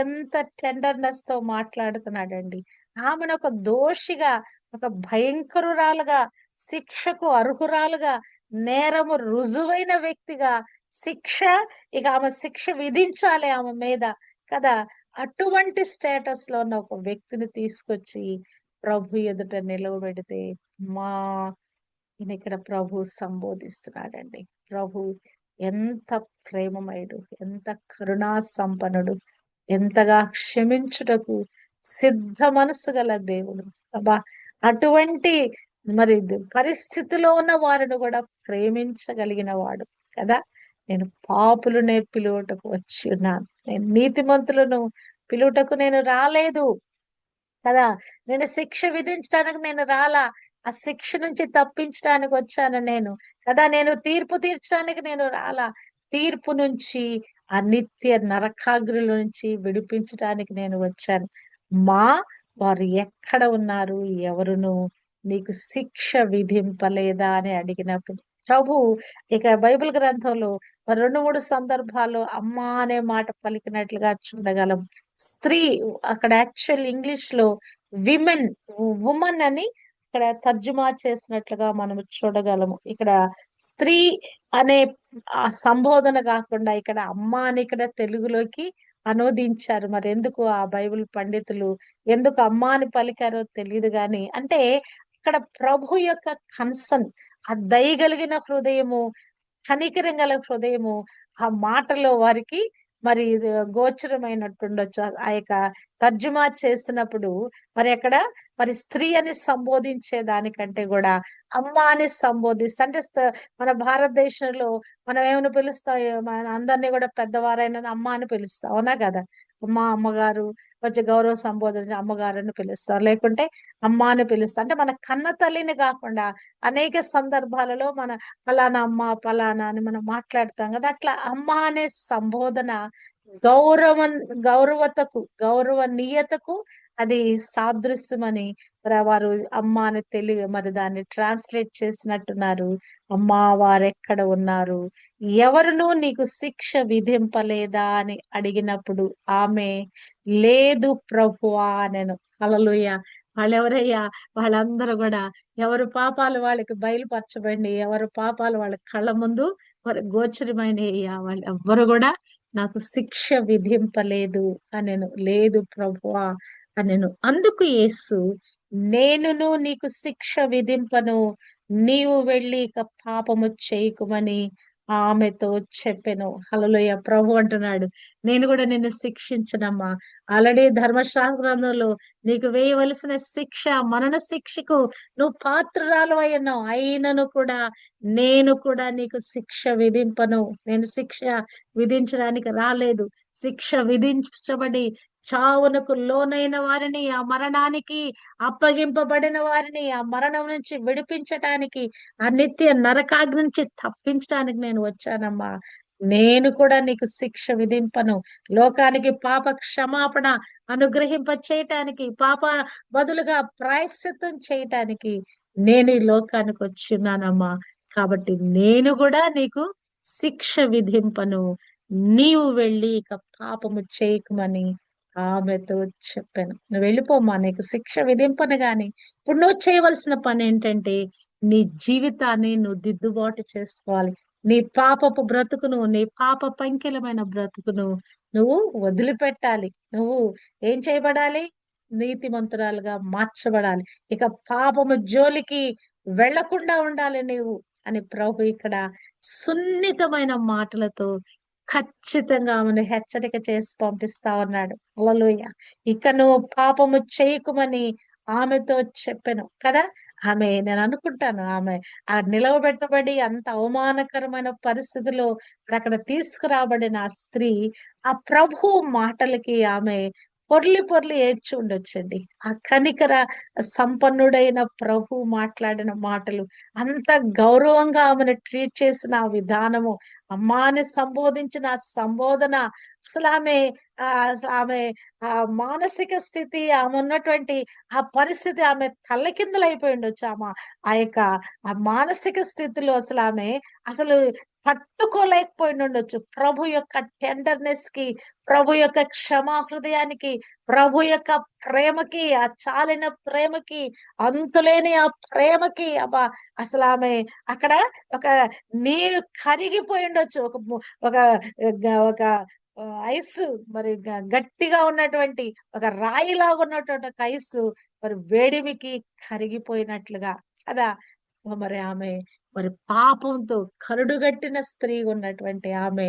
ఎంత టెండర్‌నెస్ తో మాట్లాడుతున్నాడండి. ఆమెను ఒక దోషిగా, ఒక భయంకరురాలుగా, శిక్షకు అర్హురాలుగా, నేరము రుజువైన వ్యక్తిగా శిక్ష ఆమె శిక్ష విధించాలి ఆమె మీద కదా! అటువంటి స్టేటస్ లో ఉన్న ఒక వ్యక్తిని తీసుకొచ్చి ప్రభు ఎదుట నిలవబెడితే మా ఈయన ప్రభు సంబోధిస్తున్నాడండి. ప్రభు ఎంత ప్రేమమయుడు, ఎంత కరుణా సంపన్నుడు, ఎంతగా క్షమించుటకు సిద్ధ మనసు గల దేవుడు. అబ్బా! అటువంటి పరిస్థితిలో ఉన్న వారిని కూడా ప్రేమించగలిగిన వాడు కదా! నేను పాపులనే పిలువటకు వచ్చి ఉన్నాను. నేను నీతిమంతులను పిలువటకు నేను రాలేదు. కదా! నేను శిక్ష విధించడానికి నేను రాలా. ఆ శిక్ష నుంచి తప్పించడానికి వచ్చాను నేను. కదా! నేను తీర్పు తీర్చడానికి నేను రాలా. తీర్పు నుంచి ఆ నిత్య నరకాగ్నిలో నుంచి విడిపించడానికి నేను వచ్చాను. మా వారు ఎక్కడ ఉన్నారు? ఎవరును నీకు శిక్ష విధింపలేదా అని అడిగినప్పుడు ప్రభు బైబిల్ గ్రంథంలో 2, 3 సందర్భాల్లో అమ్మా అనే మాట పలికినట్లుగా చూడగలం. స్త్రీ అక్కడ యాక్చువల్ ఇంగ్లీష్‌లో విమెన్, వుమన్ అని ఇక్కడ తర్జుమా చేసినట్లుగా మనము చూడగలము. ఇక్కడ స్త్రీ అనే ఆ సంబోధన కాకుండా ఇక్కడ అమ్మ అని ఇక్కడ తెలుగులోకి అనువదించారు. మరి ఎందుకు ఆ బైబిల్ పండితులు ఎందుకు అమ్మ అని పలికారో తెలీదు గాని, అంటే ఇక్కడ ప్రభు యొక్క కన్సర్న్, ఆ దయగలిగిన హృదయము, కనికరం గల హృదయము ఆ మాటలో వారికి మరి ఇది గోచరమైనట్టుండొచ్చు. ఆ యొక్క తర్జుమా చేసినప్పుడు మరి అక్కడ మరి స్త్రీ అని సంబోధించే దానికంటే కూడా అమ్మ అని సంబోధిస్తా అంటే మన భారతదేశంలో మనం ఏమని పిలుస్తాం, మన అందరినీ కూడా పెద్దవారైన అమ్మ అని పిలుస్తాం, అవునా కదా? అమ్మ, అమ్మగారు, కొంచెం గౌరవ సంబోధన అమ్మగారు అని పిలుస్తాం, లేకుంటే అమ్మ అని పిలుస్తాం. అంటే మన కన్న తల్లిని కాకుండా అనేక సందర్భాలలో మన ఫలానా అమ్మ ఫలానా అని మనం మాట్లాడతాం కదా, అట్లా అమ్మ అనే సంబోధన గౌరవం, గౌరవనీయతకు అది సాదృశ్యమని మరి వారు అమ్మ అని మరి దాన్ని ట్రాన్స్లేట్ చేసినట్టున్నారు. అమ్మా వారెక్కడ ఉన్నారు, ఎవరునూ నీకు శిక్ష విధింపలేదా అని అడిగినప్పుడు ఆమె లేదు ప్రభువా నేను. హల్లెలూయా. వాళ్ళెవరయ్యా? వాళ్ళందరూ కూడా ఎవరు పాపాలు వాళ్ళకి బయలుపరచబడి, ఎవరు పాపాలు వాళ్ళ కళ్ళ ముందు మరి గోచరమైనయ్యా, వాళ్ళు ఎవ్వరు కూడా నాకు శిక్ష విధింపలేదు అనెను. లేదు ప్రభువా అనెను. అందుకు యేసు, నేనును నీకు శిక్ష విధింపను, నీవు వెళ్ళి ఇక పాపము చేయకుమని ఆమెతో చెప్పెను. హల్లెలూయా. ప్రభు అంటున్నాడు, నేను కూడా నిన్ను శిక్షించనమ్మా. ఆల్రెడీ ధర్మశాస్త్రంలో నీకు వేయవలసిన శిక్ష, మరణ శిక్షకు నువ్వు పాత్రురాలు అయి ఉన్నావు. అయినను కూడా నేను కూడా నీకు శిక్ష విధింపను. నేను శిక్ష విధించడానికి రాలేదు. శిక్ష విధించబడి చావునకు లోనైన వారిని, ఆ మరణానికి అప్పగింపబడిన వారిని ఆ మరణం నుంచి విడిపించటానికి, ఆ నిత్య నరకాగ్ని నుంచి తప్పించడానికి నేను వచ్చానమ్మా. నేను కూడా నీకు శిక్ష విధింపను. లోకానికి పాప క్షమాపణ అనుగ్రహింప చేయటానికి, పాప బదులుగా ప్రాయశ్చిత్తం చేయటానికి నేను ఈ లోకానికి వచ్చిన్నానమ్మా. కాబట్టి నేను కూడా నీకు శిక్ష విధింపను. నీవు వెళ్ళి ఇక పాపము చేయకుమని ఆమెతో చెప్పాను. నువ్వు వెళ్ళిపోమ్మా, నీకు శిక్ష విధింపను గాని ఇప్పుడు నువ్వు చేయవలసిన పని ఏంటంటే నీ జీవితాన్ని నువ్వు దిద్దుబాటు చేసుకోవాలి. నీ పాపపు బ్రతుకును, నీ పాప పంకిలమైన బ్రతుకును నువ్వు వదిలిపెట్టాలి. నువ్వు ఏం చేయబడాలి? నీతిమంతురాలుగా మార్చబడాలి. ఇక పాపము జోలికి వెళ్లకుండా ఉండాలి నీవు అని ప్రభు ఇక్కడ సున్నితమైన మాటలతో ఖచ్చితంగా ఆమెను హెచ్చరిక చేసి పంపిస్తా ఉన్నాడు. హల్లెలూయా. ఇక నువ్వు పాపము చేయకుమని ఆమెతో చెప్పెను కదా. ఆమె, నేను అనుకుంటాను, ఆమె ఆ నిలవబెట్టబడి అంత అవమానకరమైన పరిస్థితిలో అక్కడ తీసుకురాబడిన ఆ స్త్రీ ఆ ప్రభు మాటలకి ఆమె పొర్లి పొర్లి ఏడ్చి ఉండొచ్చండి. ఆ కనికర సంపన్నుడైన ప్రభు మాట్లాడిన మాటలు, అంత గౌరవంగా ఆమెను ట్రీట్ చేసిన ఆ విధానము, అమ్మా అని సంబోధించిన ఆ సంబోధన, అసలు ఆమె ఆ మానసిక స్థితి, ఆమె ఉన్నటువంటి ఆ పరిస్థితి, ఆమె తల్లకిందులైపోయి ఉండొచ్చు. ఆ యొక్క ఆ మానసిక స్థితిలో అసలు తట్టుకోలేకపోయి ఉండొచ్చు. ప్రభు యొక్క టెండర్నెస్ కి, ప్రభు యొక్క క్షమా హృదయానికి, ప్రభు యొక్క ప్రేమకి, ఆ చాలిన ప్రేమకి, అంతులేని ఆ ప్రేమకి అబ్బా, అసలు ఆమె అక్కడ ఒక నీరు కరిగిపోయి ఉండొచ్చు. ఒక ఒక ఐస్, మరి గట్టిగా ఉన్నటువంటి ఒక రాయిలాగా ఉన్నటువంటి ఒక ఐస్ మరి వేడిమికి కరిగిపోయినట్లుగా కదా. మరి ఆమె మరి పాపంతో కరుడుగట్టిన స్త్రీ ఉన్నటువంటి ఆమె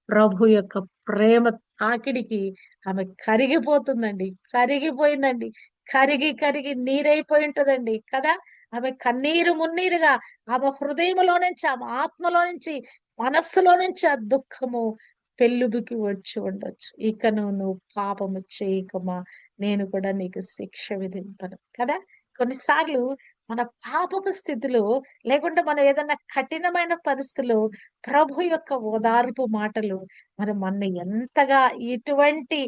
ప్రభు యొక్క ప్రేమ తాకిడికి ఆమె కరిగిపోతుందండి. కరిగిపోయిందండి. కరిగి కరిగి నీరైపోయి ఉంటదండి కదా. ఆమె కన్నీరు మున్నీరుగా ఆమె హృదయంలో నుంచి, ఆమె ఆత్మలో నుంచి, మనస్సులో నుంచి ఆ దుఃఖము పెళ్ళుబికి వచ్చి ఉండొచ్చు. ఇక నువ్వు పాపము చేయకమా, నేను కూడా నీకు శిక్ష విధింపను కదా. కొన్నిసార్లు మన పాపపు స్థితిలో, లేకుంటే మనం ఏదైనా కఠినమైన పరిస్థితిలో ప్రభు యొక్క ఓదార్పు మాటలు మరి మన ఎంతగా ఇటువంటి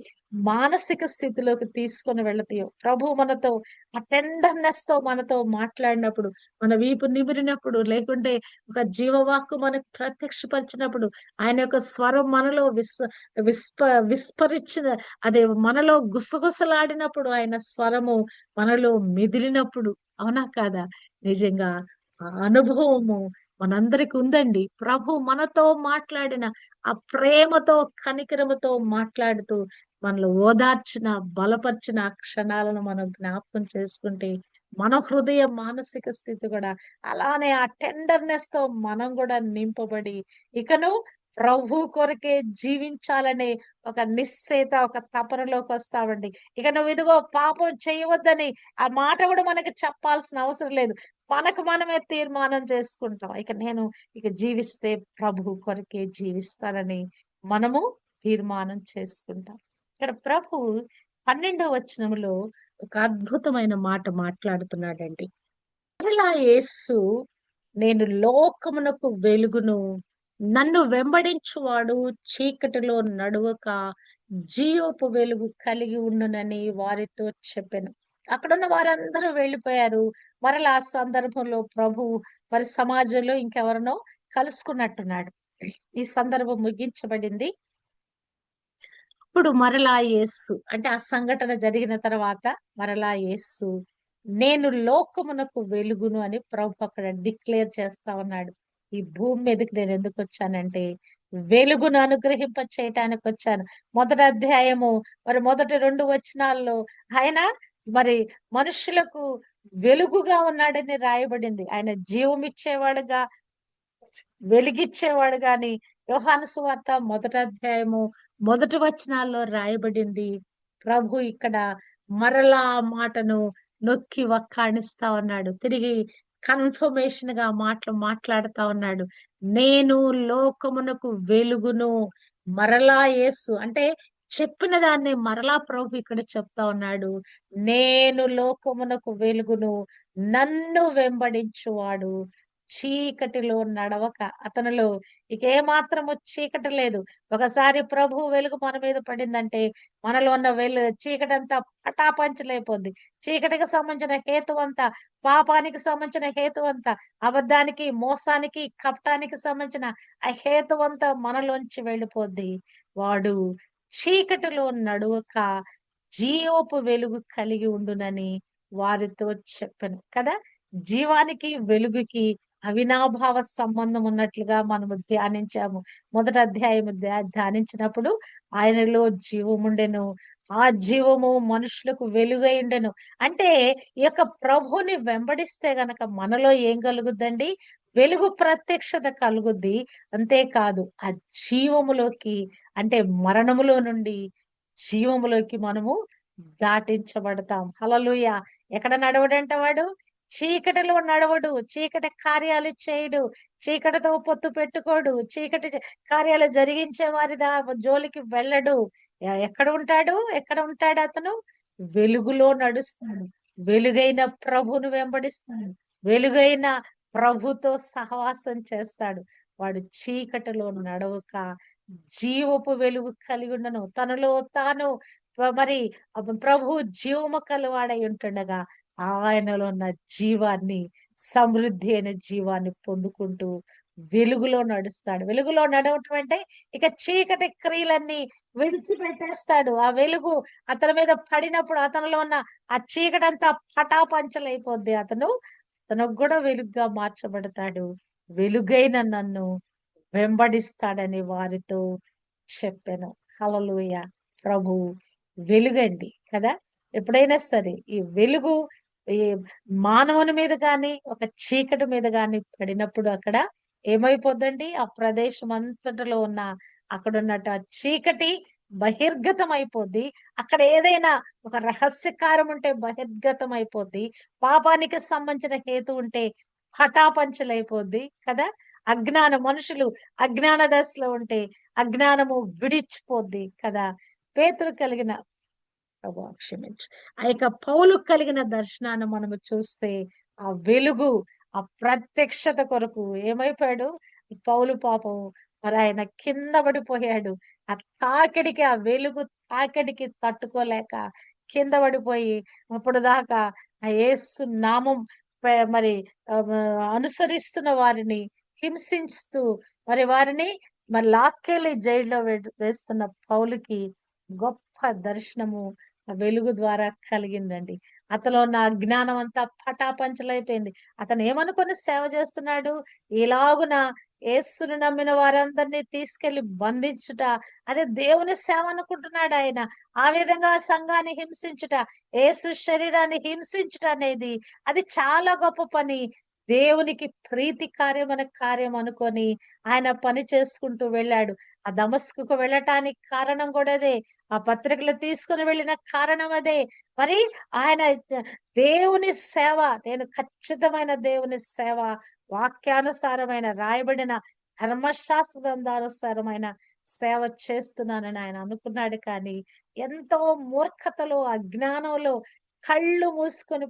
మానసిక స్థితిలోకి తీసుకొని వెళతాయో. ప్రభు మనతో ఆ టెండర్నెస్ తో మనతో మాట్లాడినప్పుడు, మన వీపు నిమిరినప్పుడు, లేకుంటే ఒక జీవవాక్కు మనకు ప్రత్యక్షపరిచినప్పుడు, ఆయన యొక్క స్వరం మనలో విస్ప విస్పరించిన అదే మనలో గుసగుసలాడినప్పుడు, ఆయన స్వరము మనలో మెదిలినప్పుడు, అవునా కాదా? నిజంగా ఆ అనుభవము మనందరికి ఉందండి. ప్రభు మనతో మాట్లాడిన ఆ ప్రేమతో, కనికరముతో మాట్లాడుతూ మనల్ని ఓదార్చిన, బలపరిచిన ఆ క్షణాలను మనం జ్ఞాపకం చేసుకుంటే, మన హృదయ మానసిక స్థితి కూడా అలానే ఆ టెండర్‌నెస్‌తో మనం కూడా నింపబడి, ఇకను ప్రభు కొరకే జీవించాలనే ఒక నిశ్చయిత, ఒక తపనలోకొస్తామండి. ఇక నువ్వు ఇదిగో పాపం చేయవద్దని ఆ మాట కూడా మనకి చెప్పాల్సిన అవసరం లేదు. మనకు మనమే తీర్మానం చేసుకుంటాం. ఇక జీవిస్తే ప్రభు కొరకే జీవిస్తానని మనము తీర్మానం చేసుకుంటాం. ఇక్కడ ప్రభు 12వ వచనంలో ఒక అద్భుతమైన మాట మాట్లాడుతున్నాడండి. మరలా యేసు నేను లోకమునకు వెలుగును, నన్ను వెంబడించువాడు చీకటిలో నడవక జీవపు వెలుగు కలిగి ఉండునని వారితో చెప్పెను. అక్కడున్న వారందరూ వెళ్ళిపోయారు. మరలా ఆ సందర్భంలో ప్రభువు మరి సమాజంలో ఇంకెవరినో కలుసుకున్నట్టున్నాడు. ఈ సందర్భం ముగించబడింది. ఇప్పుడు మరలా యేసు అంటే ఆ సంఘటన జరిగిన తర్వాత మరలా యేసు నేను లోకమునకు వెలుగును అని ప్రభు అక్కడ డిక్లేర్ చేస్తా ఉన్నాడు. ఈ భూమి మీదకి నేను ఎందుకు వచ్చానంటే వెలుగును అనుగ్రహింప చేయటానికి వచ్చాను. మొదటి అధ్యాయము మరి మొదటి 2 వచనాల్లో ఆయన మరి మనుషులకు వెలుగుగా ఉన్నాడని రాయబడింది. ఆయన జీవం ఇచ్చేవాడుగా వెలిగిచ్చేవాడు గాని యోహాను సువార్త మొదటి అధ్యాయము మొదటి వచనాల్లో రాయబడింది. ప్రభు ఇక్కడ మరలా ఆ మాటను నొక్కి వక్కాణిస్తా ఉన్నాడు. తిరిగి కన్ఫర్మేషన్ గా మాటలు మాట్లాడుతా ఉన్నాడు. నేను లోకమునకు వెలుగును. మరలా యేసు అంటే చెప్పిన దాన్ని మరలా ప్రభు ఇక్కడ చెప్తా ఉన్నాడు. నేను లోకమునకు వెలుగును, నన్ను వెంబడించువాడు చీకటిలో నడవక అతనిలో ఇక ఏమాత్రము చీకటి లేదు. ఒకసారి ప్రభు వెలుగు మన మీద పడిందంటే మనలో ఉన్న చీకటంతా పటాపంచలైపోద్ది. చీకటికి సంబంధించిన హేతువంతా, పాపానికి సంబంధించిన హేతువంతా, అబద్ధానికి, మోసానికి, కపటానికి సంబంధించిన ఆ హేతువంతా మనలోంచి వెళ్ళిపోద్ది. వాడు చీకటిలో నడువక జీవపు వెలుగు కలిగి ఉండునని వారితో చెప్పెను కదా! జీవానికి, వెలుగుకి అవినాభావ సంబంధం ఉన్నట్లుగా మనము ధ్యానించాము. మొదటి అధ్యాయము ధ్యానించినప్పుడు ఆయనలో జీవముండెను. ఆ జీవము మనుషులకు వెలుగైండెను. అంటే ఈ యొక్క ప్రభువుని వెంబడిస్తే గనక మనలో ఏం కలుగుద్దండి? వెలుగు ప్రత్యక్షత కలుగుద్ది. అంతేకాదు ఆ జీవములోకి అంటే మరణములో నుండి జీవములోకి మనము దాటించబడతాం. హల్లెలూయా! ఎక్కడ నడవడంట వాడు? చీకటిలో నడవడు. చీకటి కార్యాలు చేయడు. చీకటితో పొత్తు పెట్టుకోడు. చీకటి కార్యాలు జరిగించే వారి జోలికి వెళ్ళడు. ఎక్కడ ఉంటాడు? ఎక్కడ ఉంటాడు అతను? వెలుగులో నడుస్తాడు. వెలుగైన ప్రభువును వెంబడిస్తాడు. వెలుగైన ప్రభుతో సహవాసం చేస్తాడు. వాడు చీకటిలో నడవక జీవపు వెలుగు కలిగి ఉండను. తనలో తాను మరి ప్రభు జీవము కలవాడై ఉంటుండగా ఆయనలో ఉన్న జీవాన్ని సమృద్ధి అయిన జీవాన్ని పొందుకుంటూ వెలుగులో నడుస్తాడు. వెలుగులో నడవటం అంటే ఇక చీకటి క్రియలన్నీ విడిచిపెట్టేస్తాడు. ఆ వెలుగు అతని మీద పడినప్పుడు అతనిలో ఉన్న ఆ చీకటంతా పటాపంచలైపోద్ది. తనకు కూడా వెలుగుగా మార్చబడతాడు. వెలుగైన నన్ను వెంబడిస్తాడని వారితో చెప్పెను. హల్లెలూయా! ప్రభు వెలుగండి కదా! ఎప్పుడైనా సరే ఈ వెలుగు ఈ మానవుని మీద గాని, ఒక చీకటి మీద గాని పడినప్పుడు అక్కడ ఏమైపోద్దండి? ఆ ప్రదేశం అంతటిలో ఉన్న అక్కడున్నట్టు ఆ చీకటి బహిర్గతం అయిపోద్ది. అక్కడ ఏదైనా ఒక రహస్య కార్యం ఉంటే బహిర్గతం అయిపోద్ది. పాపానికి సంబంధించిన హేతు ఉంటే పటాపంచలైపోద్ది కదా! మనుషులు అజ్ఞాన దశలో ఉంటే అజ్ఞానము విడిచిపోద్ది కదా! పేతురు కలిగిన ప్రభువా క్షమించు. ఆ యొక్క పౌలుకు కలిగిన దర్శనాన్ని మనము చూస్తే, ఆ వెలుగు, ఆ ప్రత్యక్షత కొరకు ఏమైపోయాడు? పౌలు పాపం మరాయన కింద పడిపోయాడు. ఆ తాకిడికి, ఆ వెలుగు తాకిడికి తట్టుకోలేక కింద పడిపోయి, అప్పటిదాకా ఆ యేసు నామం మరి అనుసరిస్తున్న వారిని హింసిస్తూ, మరి వారిని మరి లాక్కెళ్ళి జైల్లో వేస్తున్న పౌలుకి గొప్ప దర్శనము ఆ వెలుగు ద్వారా కలిగిందండి. అతలో ఉన్న అజ్ఞానం అంతా పటాపంచలైపోయింది. అతను ఏమనుకుని సేవ చేస్తున్నాడు? ఇలాగున యేసుని నమ్మిన వారందరినీ తీసుకెళ్లి బంధించుట, అదే దేవుని సేవ అనుకుంటున్నాడు ఆయన. ఆ విధంగా సంఘాన్ని హింసించుట, యేసు శరీరాన్ని హింసించుట అనేది అది చాలా గొప్ప పని. దేవునికి ప్రీతి కార్యం అనుకొని ఆయన పని చేసుకుంటూ వెళ్ళాడు. ఆ దమస్కుకు వెళ్ళటానికి కారణం కూడా అదే. ఆ పత్రికలు తీసుకుని వెళ్ళిన కారణం అదే. మరి ఆయన దేవుని సేవ, నేను ఖచ్చితమైన దేవుని సేవ, వాక్యానుసారమైన రాయబడిన ధర్మశాస్త్ర గ్రంథానుసారమైన సేవ చేస్తున్నానని ఆయన అనుకున్నాడు. కానీ ఎంతో మూర్ఖతలో, అజ్ఞానంలో కళ్ళు మూసుకొని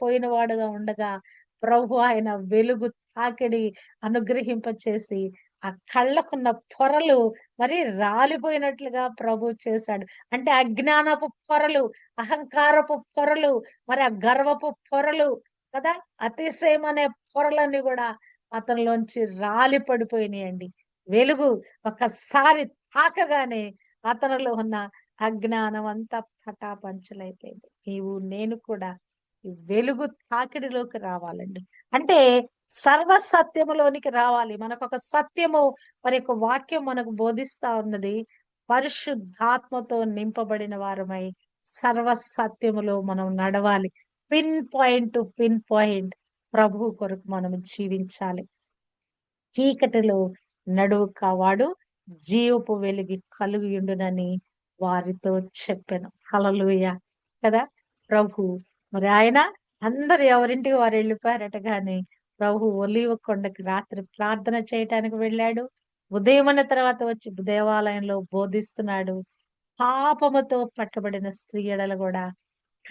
పోయిన వాడుగా ఉండగా ప్రభు ఆయన వెలుగు తాకిడి అనుగ్రహింపచేసి ఆ కళ్ళకున్న పొరలు మరి రాలిపోయినట్లుగా ప్రభు చేశాడు. అంటే అజ్ఞానపు పొరలు, అహంకారపు పొరలు, మరి ఆ గర్వపు పొరలు కదా, అతిశయం అనే పొరలన్నీ కూడా అతనిలోంచి రాలి పడిపోయినాయండి. వెలుగు ఒకసారి తాకగానే అతనిలో ఉన్న అజ్ఞానం అంతా పటాపంచలైపోయింది. నీవు నేను కూడా ఈ వెలుగు తాకిడిలోకి రావాలండి. అంటే సర్వ సత్యములోనికి రావాలి. మనకొక సత్యము, మరి ఒక వాక్యం మనకు బోధిస్తా ఉన్నది. పరిశుద్ధాత్మతో నింపబడిన వారమై సర్వ సత్యములో మనం నడవాలి. Pin point to pin point ప్రభువు కొరకు మనం జీవించాలి. చీకటిలో నడువు కావాడు జీవపు వెలిగి కలుగుయుండునని వారితో చెప్పాను. హల్లెలూయా కదా. ప్రభు మరి ఆయన అందరు ఎవరింటికి వారు వెళ్ళిపోయారట. గాని ప్రభు ఒలీవ కొండకి రాత్రి ప్రార్థన చేయటానికి వెళ్ళాడు. ఉదయమైన తర్వాత వచ్చి దేవాలయంలో బోధిస్తున్నాడు. పాపముతో పట్టబడిన స్త్రీ ఎడల కూడా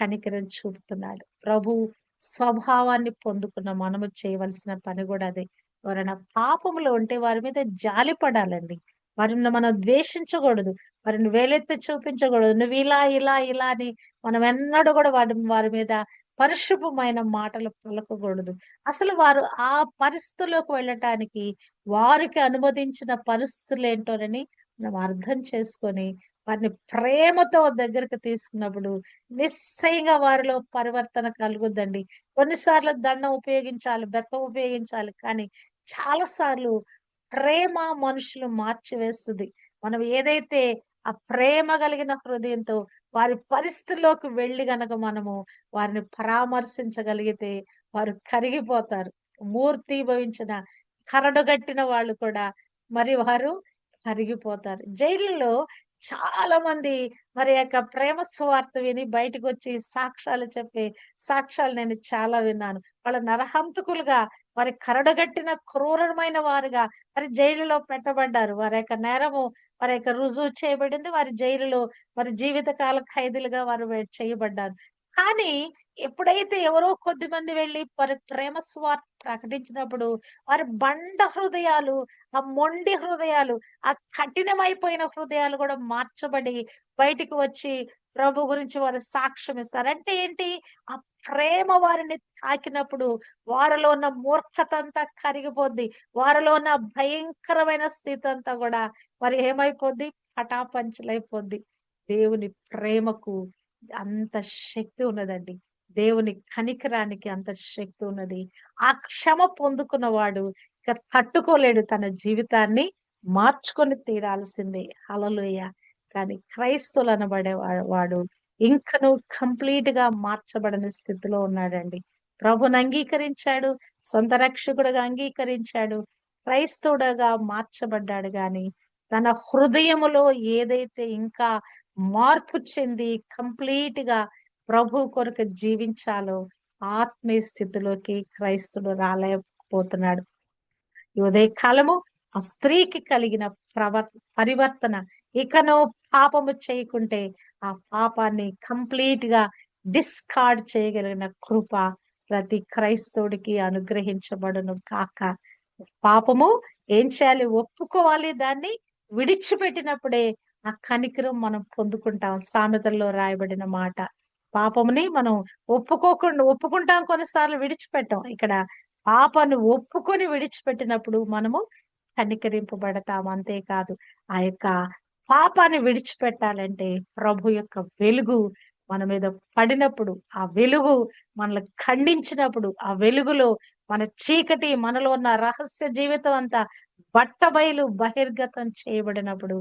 కనికరం చూపుతున్నాడు. ప్రభు స్వభావాన్ని పొందుకున్న మనము చేయవలసిన పని కూడా అదే. ఎవరైనా పాపములో ఉంటే వారి మీద జాలి పడాలండి. వారిని మనం ద్వేషించకూడదు. వారిని వేలెత్తి చూపించకూడదు. నువ్వు ఇలా ఇలా ఇలా అని మనం ఎన్నడూ కూడా వారి మీద పరిశుభమైన మాటలు పలకకూడదు. అసలు వారు ఆ పరిస్థితుల్లోకి వెళ్ళటానికి వారికి అనుమతించిన పరిస్థితులు ఏంటోనని మనం అర్థం చేసుకొని వారిని ప్రేమతో దగ్గరకు తీసుకున్నప్పుడు నిశ్చయంగా వారిలో పరివర్తన కలుగుద్దండి. కొన్నిసార్లు దండం ఉపయోగించాలి, బెత్తం ఉపయోగించాలి. కానీ చాలా సార్లు ప్రేమ మనుషులు మార్చివేస్తుంది. మనం ఏదైతే ఆ ప్రేమ కలిగిన హృదయంతో వారి పరిస్థితుల్లోకి వెళ్ళి గనక మనము వారిని పరామర్శించగలిగితే వారు కరిగిపోతారు. మూర్తీభవించిన కరడుగట్టిన వాళ్ళు కూడా మరి వారు కరిగిపోతారు. జైలులో చాలా మంది మరి యొక్క ప్రేమ సువార్త విని బయటకు వచ్చి సాక్ష్యాలు చెప్పే సాక్ష్యాలు నేను చాలా విన్నాను. వాళ్ళ నరహంతకులుగా, మరి కరడుగట్టిన క్రూరమైన వారుగా మరి జైలులో పెట్టబడ్డారు. వారి యొక్క నేరము వారి యొక్క రుజువు చేయబడింది. వారి జైలులో మరి జీవితకాల ఖైదీలుగా వారు చేయబడ్డారు. కానీ ఎప్పుడైతే ఎవరో కొద్దిమంది వెళ్లి వారి ప్రేమ సువార్త ప్రకటించినప్పుడు వారి బండ హృదయాలు, ఆ మొండి హృదయాలు, ఆ కఠినమైపోయిన హృదయాలు కూడా మార్చబడి బయటికి వచ్చి ప్రభు గురించి వారు సాక్ష్యం ఇస్తారు. అంటే ఏంటి? ఆ ప్రేమ వారిని తాకినప్పుడు వారిలో ఉన్న మూర్ఖత అంతా కరిగిపోద్ది. వారిలో ఉన్న భయంకరమైన స్థితి అంతా కూడా మరి ఏమైపోద్ది? పటాపంచలైపోద్ది. దేవుని ప్రేమకు అంత శక్తి ఉన్నదండి. దేవుని కనికరానికి అంత శక్తి ఉన్నది. ఆ క్షమ పొందుకున్నవాడు ఇక తట్టుకోలేడు. తన జీవితాన్ని మార్చుకొని తీరాల్సిందే. హల్లెలూయా. కానీ క్రైస్తవులు అనబడే వాడు ఇంకను కంప్లీట్ గా మార్చబడని స్థితిలో ఉన్నాడండి. ప్రభుని అంగీకరించాడు, సొంత రక్షకుడుగా అంగీకరించాడు, క్రైస్తవుడుగా మార్చబడ్డాడు. గాని తన హృదయములో ఏదైతే ఇంకా మార్పు చెంది కంప్లీట్ గా ప్రభు కొరకు జీవించాలో ఆత్మీయ స్థితిలోకి క్రైస్తవుడు రాలేకపోతున్నాడు. ఈ ఉదయకాలము ఆ స్త్రీకి కలిగిన పరివర్తన, ఇకను పాపము చేయకుంటే ఆ పాపాన్ని కంప్లీట్ గా డిస్కార్డ్ చేయగలిగిన కృప ప్రతి క్రైస్తవుడికి అనుగ్రహించబడును కాక. పాపము ఏం చేయాలి? ఒప్పుకోవాలి. దాన్ని విడిచిపెట్టినప్పుడే ఆ కనికరం మనం పొందుకుంటాం. సామెతల్లో రాయబడిన మాట. పాపముని మనం ఒప్పుకుంటాం, కొన్నిసార్లు విడిచిపెట్టాం. ఇక్కడ పాపాన్ని ఒప్పుకొని విడిచిపెట్టినప్పుడు మనము కనికరింపబడతాం. అంతేకాదు, ఆ యొక్క పాపాన్ని విడిచిపెట్టాలంటే ప్రభు యొక్క వెలుగు మన మీద పడినప్పుడు, ఆ వెలుగు మనల్ని ఖండించినప్పుడు, ఆ వెలుగులో మన చీకటి, మనలో ఉన్న రహస్య జీవితం అంతా బట్టబయలు బహిర్గతం చేయబడినప్పుడు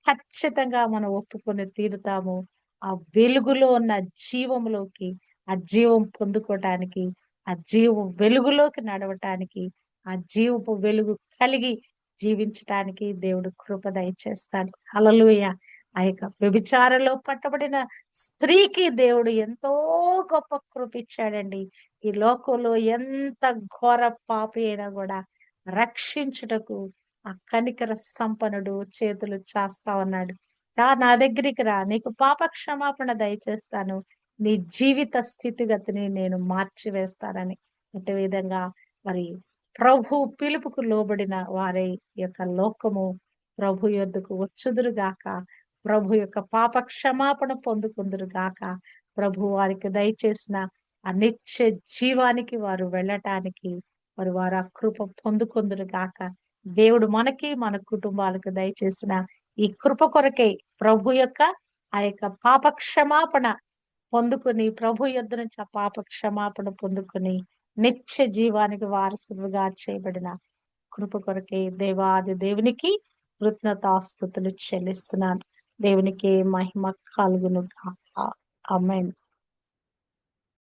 ఖచ్చితంగా మనం ఒప్పుకొని తీరుతాము. ఆ వెలుగులో ఉన్న జీవంలోకి, ఆ జీవం పొందుకోవటానికి, ఆ జీవం వెలుగులోకి నడవటానికి, ఆ జీవపు వెలుగు కలిగి జీవించటానికి దేవుడు కృప దయచేస్తాడు. హల్లెలూయా! ఆ యొక్క వ్యభిచారంలో పట్టబడిన స్త్రీకి దేవుడు ఎంతో గొప్ప కృప ఇచ్చాడండి. ఈ లోకంలో ఎంత ఘోర పాపి అయినా కూడా రక్షించుటకు ఆ కనికర సంపన్నుడు చేతులు చాస్తా ఉన్నాడు. నా దగ్గరికి రా, నీకు పాప క్షమాపణ దయచేస్తాను. నీ జీవిత స్థితిగతిని నేను మార్చివేస్తానని. అదే విధంగా మరి ప్రభు పిలుపుకు లోబడిన వారి యొక్క లోకము ప్రభు యొద్దకు వచ్చుదురుగాక. ప్రభు యొక్క పాప క్షమాపణ పొందుకుందురుగాక. ప్రభు వారికి దయచేసిన ఆ నిత్య జీవానికి వారు వెళ్ళటానికి వారు ఆ కృప పొందుకుందురుగాక. దేవుడు మనకి, మన కుటుంబాలకు దయచేసిన ఈ కృప కొరకై ప్రభు యొక్క ఆ యొక్క పాప క్షమాపణ పొందుకొని, ప్రభు యొద్ద నుంచి ఆ పాప క్షమాపణ పొందుకొని నిత్య జీవానికి వారసులుగా చేయబడిన కృప కొరకే దేవాది దేవునికి కృతజ్ఞతాస్తుతులు చెల్లిస్తున్నాను. దేవునికి మహిమ కలుగును గాక. ఆమేన్.